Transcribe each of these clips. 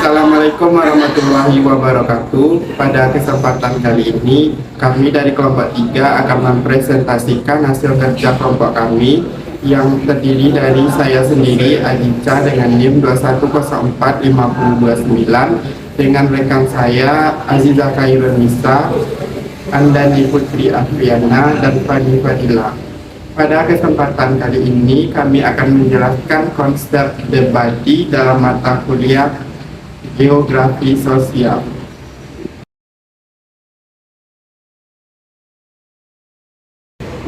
Assalamualaikum warahmatullahi wabarakatuh. Pada kesempatan kali ini, kami dari kelompok 3 akan mempresentasikan hasil kerja kelompok kami yang terdiri dari saya sendiri, Adica, dengan NIM 2104529, dengan rekan saya, Aziza Khairunisa, Andani Putri Afriana, dan Fadi Fadila. Pada kesempatan kali ini, kami akan menjelaskan konsep debati dalam mata kuliah Geografi Sosial.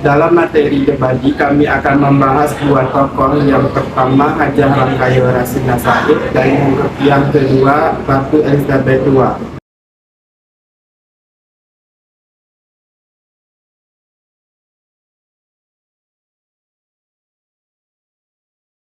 Dalam materi debati, kami akan membahas dua tokoh. Yang pertama, Hajah Rangkayo Rasina Said, dan yang kedua, Ratu Elizabeth II.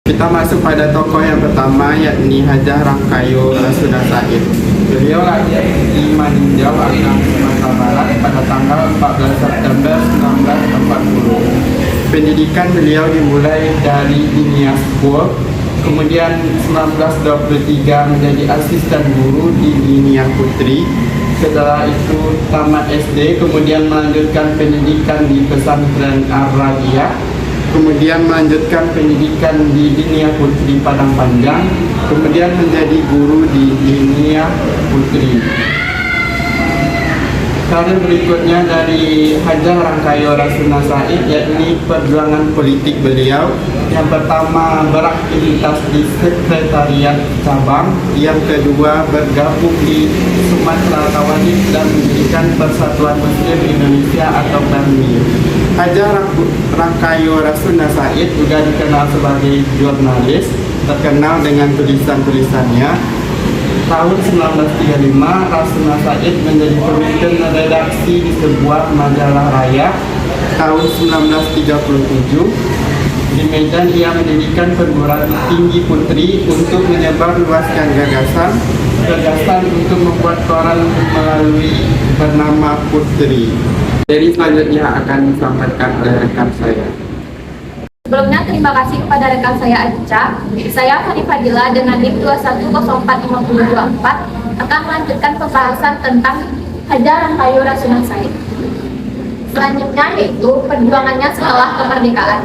Kita masuk pada tokoh yang pertama, yakni Hajah Rangkayo Rasuna Said. Beliau lahir di Maninjau, Agam, Sumatera Barat pada tanggal 14 September 1940. Pendidikan beliau dimulai dari Dinia School, kemudian 1923 menjadi asisten guru di Dinia Putri. Setelah itu tamat SD, kemudian melanjutkan pendidikan di Pesantren Ar-Radia, kemudian melanjutkan pendidikan di Dinia Putri Padang Panjang, kemudian menjadi guru di Dinia Putri. Karir berikutnya dari Hajah Rangkayo Rasuna Said, yakni perjuangan politik beliau. Yang pertama, beraktivitas di Sekretariat Cabang. Yang kedua, bergabung di Sumatera Tawadik dan mendirikan Persatuan Muslim Indonesia atau PERMI. Hajah Rangkayo Rasuna Said juga dikenal sebagai jurnalis, terkenal dengan tulisan-tulisannya. Tahun 1935, Rasuna Said menjadi pemimpin redaksi di sebuah majalah raya. Tahun 1937, di Medan ia mendirikan perguruan tinggi Putri untuk menyebarluaskan gagasan untuk membuat koran melalui bernama Putri. Jadi selanjutnya akan disampaikan oleh rekan saya. Sebelumnya, terima kasih kepada rekan saya Adica. Saya Fadi Fadila dengan NIM 2104524 akan melanjutkan pembahasan tentang Hajah Rangkayo Rasuna Said. Selanjutnya yaitu perjuangannya setelah kemerdekaan.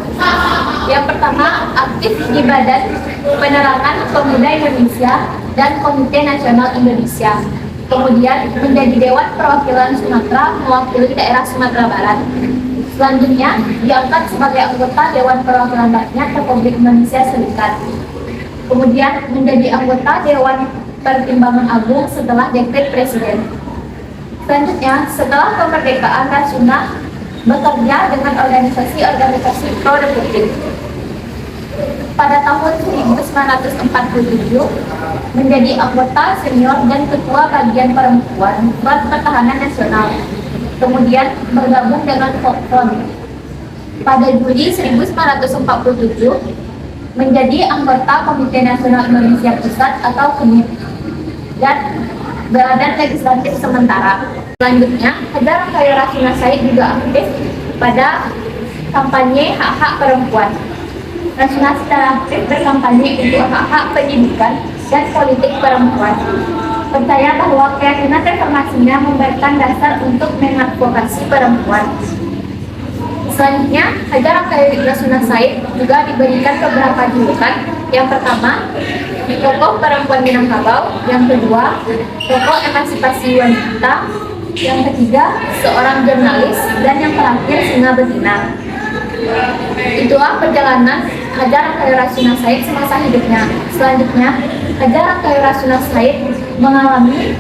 Yang pertama, aktif di Badan Penerangan Pemuda Indonesia dan Komite Nasional Indonesia. Kemudian menjadi Dewan Perwakilan Sumatera mewakili daerah Sumatera Barat. Selanjutnya diangkat sebagai anggota Dewan Perwakilan Rakyat Republik Indonesia Serikat. Kemudian menjadi anggota Dewan Pertimbangan Agung setelah dekret Presiden. Selanjutnya, setelah kemerdekaan, Rasuna bekerja dengan organisasi-organisasi pro-republik. Pada tahun 1947 menjadi anggota senior dan ketua bagian perempuan Front Pertahanan Nasional. Kemudian bergabung dengan FON. Pada Juli 1947 menjadi anggota Komite Nasional Indonesia Pusat atau KNIP dan Badan Legislatif sementara. Selanjutnya, Hajah Rangkayo Rasuna Said juga aktif pada kampanye hak-hak perempuan. Rasuna secara aktif berkampanye untuk hak-hak pendidikan dan politik perempuan. Percaya bahwa keyakinan reformasinya memberikan dasar untuk mengadvokasi perempuan. Selanjutnya, Hajah Rangkayo Rasuna Said juga diberikan beberapa julukan. Yang pertama, tokoh perempuan Minangkabau. Yang kedua, tokoh emansipasi wanita. Yang ketiga, seorang jurnalis. Dan yang terakhir, singa betina. Itulah perjalanan Hajah Rangkayo Rasuna Said semasa hidupnya. Selanjutnya, Hajah Rangkayo Rasuna Said mengalami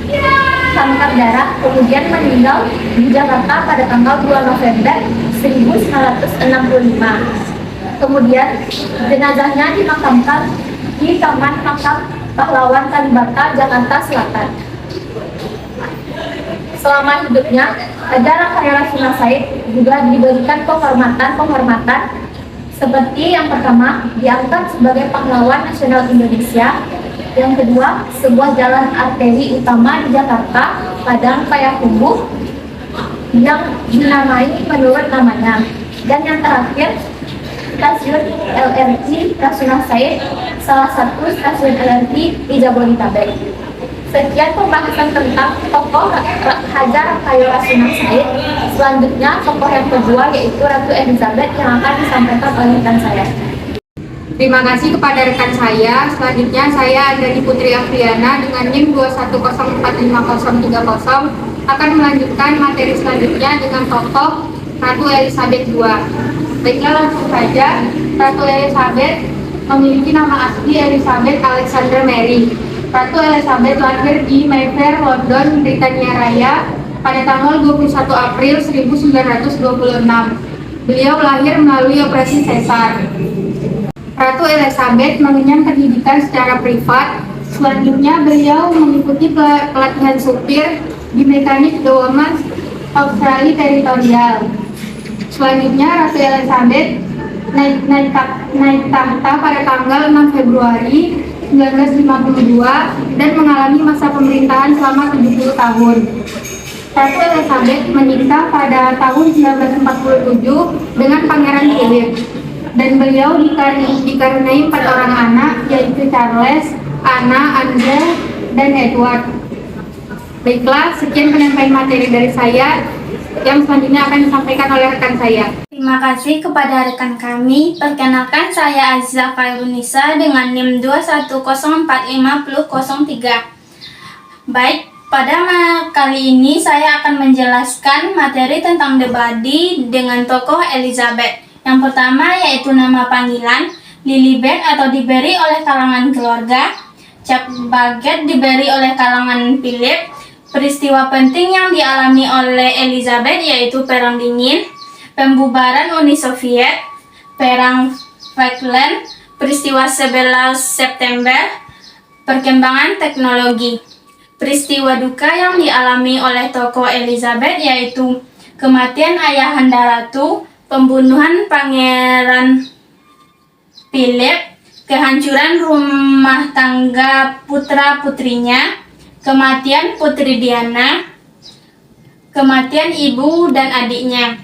kanker darah, kemudian meninggal di Jakarta pada tanggal 2 November 1965. Kemudian jenazahnya dimakamkan di Taman Makam Pahlawan Kalibata, Jakarta Selatan. Selama hidupnya, Hajah Rangkayo Rasuna Said juga diberikan penghormatan seperti yang pertama, diangkat sebagai pahlawan nasional Indonesia. Yang kedua, sebuah jalan arteri utama di Jakarta, Padang Payakumbuh, yang dinamai menurut namanya. Dan yang terakhir, stasiun LRT Rasuna Said, salah satu stasiun LRT di Jabodetabek. Sekian pembahasan tentang tokoh Haja Rakayora Sunan Said. Selanjutnya tokoh yang kedua yaitu Ratu Elizabeth yang akan disampaikan oleh rekan saya. Terima kasih kepada rekan saya. Selanjutnya saya Andani Putri Afriana dengan NIM 210455030 akan melanjutkan materi selanjutnya dengan tokoh Ratu Elizabeth II. Baiklah, langsung saja. Ratu Elizabeth memiliki nama asli Elizabeth Alexander Mary. Ratu Elizabeth lahir di Mayfair, London, Britania Raya pada tanggal 21 April 1926. Beliau lahir melalui operasi sesar. Ratu Elizabeth mengenyam pendidikan secara privat. Selanjutnya beliau mengikuti pelatihan supir di Mechanic Government Australia Territorial. Selanjutnya Ratu Elizabeth naik tahta pada tanggal 6 Februari 1952 dan mengalami masa pemerintahan selama 70 tahun. Ratu Elizabeth menikah pada tahun 1947 dengan Pangeran Philip. Dan beliau dikaruniai 4 orang anak, yaitu Charles, Anna, Andrea, dan Edward. Baiklah, sekian penyampaian materi dari saya. Yang selanjutnya akan disampaikan oleh rekan saya. Terima kasih kepada rekan kami. Perkenalkan, saya Aziza Khairunisa dengan NIM 210455003. Baik, pada kali ini saya akan menjelaskan materi tentang The Body dengan tokoh Elizabeth. Yang pertama yaitu nama panggilan, Lilibet atau diberi oleh kalangan keluarga, cap baget diberi oleh kalangan Philip, peristiwa penting yang dialami oleh Elizabeth yaitu Perang Dingin, pembubaran Uni Soviet, Perang Falkland, peristiwa 11 September, perkembangan teknologi. Peristiwa duka yang dialami oleh tokoh Elizabeth yaitu kematian Ayahanda Ratu, pembunuhan Pangeran Philip, kehancuran rumah tangga putra-putrinya, kematian Putri Diana, kematian ibu dan adiknya.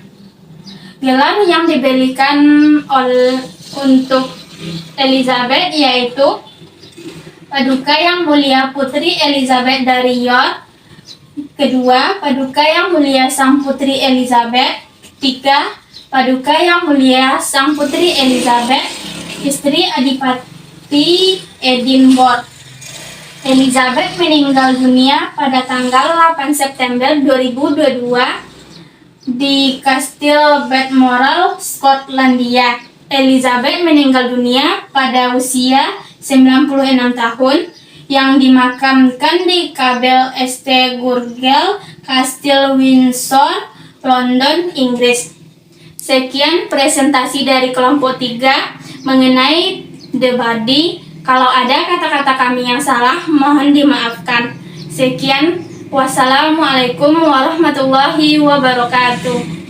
Gelar yang diberikan untuk Elizabeth yaitu Paduka Yang Mulia Putri Elizabeth dari York. Kedua, Paduka Yang Mulia Sang Putri Elizabeth. Tiga, Paduka Yang Mulia Sang Putri Elizabeth, istri Adipati Edinburgh. Elizabeth meninggal dunia pada tanggal 8 September 2022 di Kastil Balmoral, Skotlandia. Elizabeth meninggal dunia pada usia 96 tahun yang dimakamkan di Kabel St. Gurgel, Kastil Windsor, London, Inggris. Sekian presentasi dari kelompok 3 mengenai The Body. Kalau ada kata-kata kami yang salah, mohon dimaafkan. Sekian, wassalamualaikum warahmatullahi wabarakatuh.